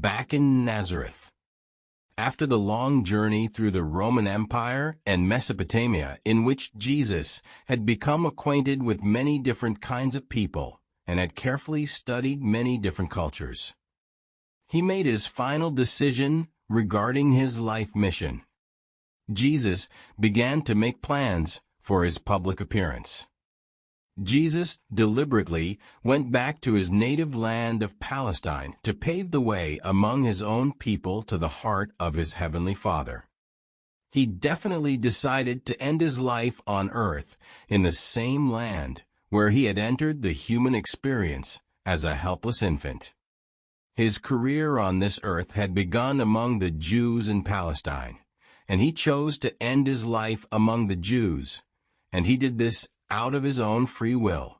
back in Nazareth. After the long journey through the Roman Empire and Mesopotamia, in which Jesus had become acquainted with many different kinds of people and had carefully studied many different cultures, he made his final decision regarding his life mission. Jesus began to make plans for his public appearance. Jesus deliberately went back to his native land of Palestine to pave the way among his own people to the heart of his heavenly Father. He definitely decided to end his life on earth in the same land where he had entered the human experience as a helpless infant. His career on this earth had begun among the Jews in Palestine, and he chose to end his life among the Jews, and he did this out of his own free will.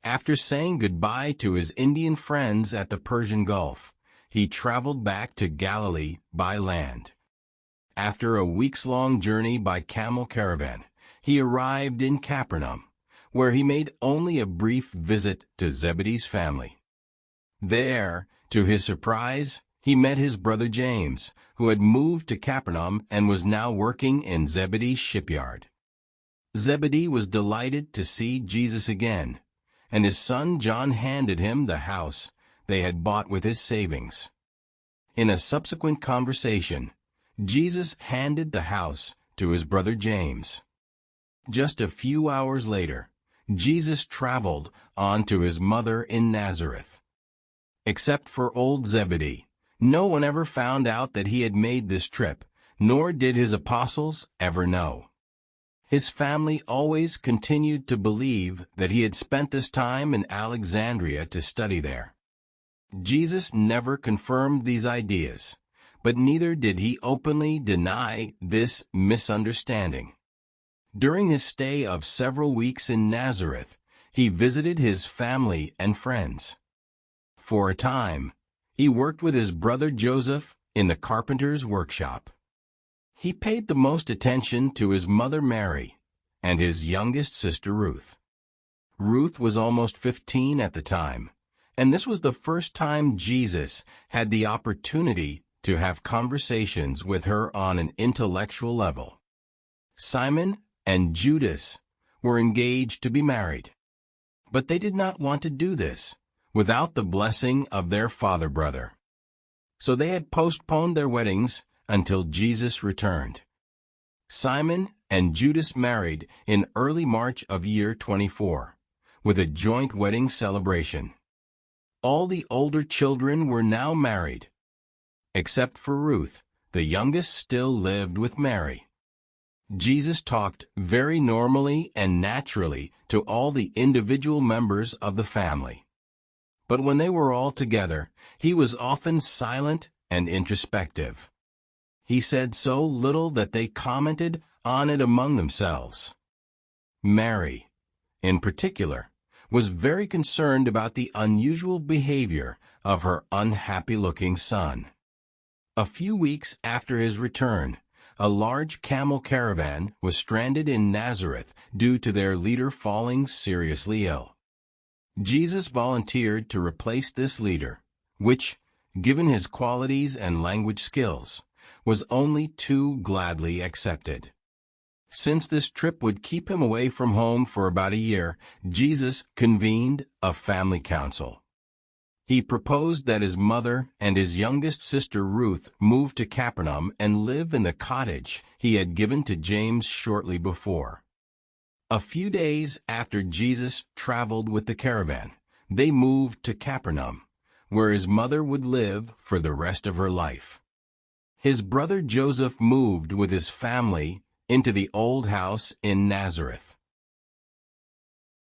After saying goodbye to his Indian friends at the Persian Gulf, he traveled back to Galilee by land. After a weeks-long journey by camel caravan, he arrived in Capernaum, where he made only a brief visit to Zebedee's family. There, to his surprise, he met his brother James, who had moved to Capernaum and was now working in Zebedee's shipyard. Zebedee was delighted to see Jesus again, and his son John handed him the house they had bought with his savings. In a subsequent conversation, Jesus handed the house to his brother James. Just a few hours later, Jesus traveled on to his mother in Nazareth. Except for old Zebedee, no one ever found out that he had made this trip, nor did his apostles ever know. His family always continued to believe that he had spent this time in Alexandria to study there. Jesus never confirmed these ideas, but neither did he openly deny this misunderstanding. During his stay of several weeks in Nazareth, he visited his family and friends. For a time, he worked with his brother Joseph in the carpenter's workshop. He paid the most attention to his mother Mary and his youngest sister Ruth. Ruth was almost 15 at the time, and this was the first time Jesus had the opportunity to have conversations with her on an intellectual level. Simon and Judas were engaged to be married, but they did not want to do this without the blessing of their father-brother. So they had postponed their weddings until Jesus returned. Simon and Judas married in early March of year 24, with a joint wedding celebration. All the older children were now married, except for Ruth, the youngest still lived with Mary. Jesus talked very normally and naturally to all the individual members of the family. But when they were all together, he was often silent and introspective. He said so little that they commented on it among themselves. Mary, in particular, was very concerned about the unusual behavior of her unhappy-looking son. A few weeks after his return, a large camel caravan was stranded in Nazareth due to their leader falling seriously ill. Jesus volunteered to replace this leader, which, given his qualities and language skills, was only too gladly accepted. Since this trip would keep him away from home for about a year, Jesus convened a family council. He proposed that his mother and his youngest sister Ruth move to Capernaum and live in the cottage he had given to James shortly before. A few days after Jesus traveled with the caravan, they moved to Capernaum, where his mother would live for the rest of her life. His brother Joseph moved with his family into the old house in Nazareth.